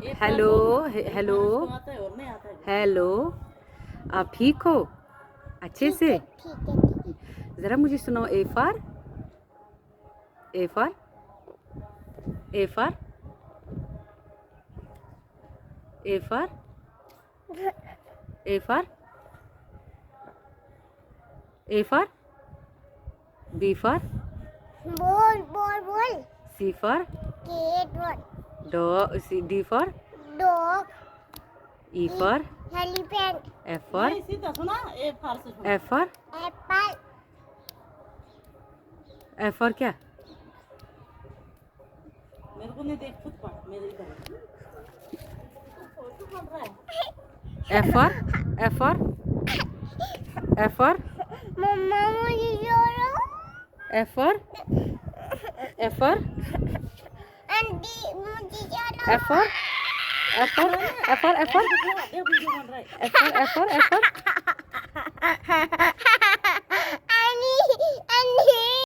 Hello hello hello. आप ठीक हो अच्छे से? ठीक है। ज़रा मुझे सुनाओ। A for A for A for A for A for A for B for बोल बोल बोल। सी फॉर केट बोल। Dog D for dog. E for elephant. F for F for apple. F for क्या? मेरे को नहीं देख, खुद पढ़ मेरे इधर। F for F for F for मम्मा मुझे जोड़ो। F for F for aunty मुझे जोड़ो। F for F for F for F for video बन रहा है। F for F for F for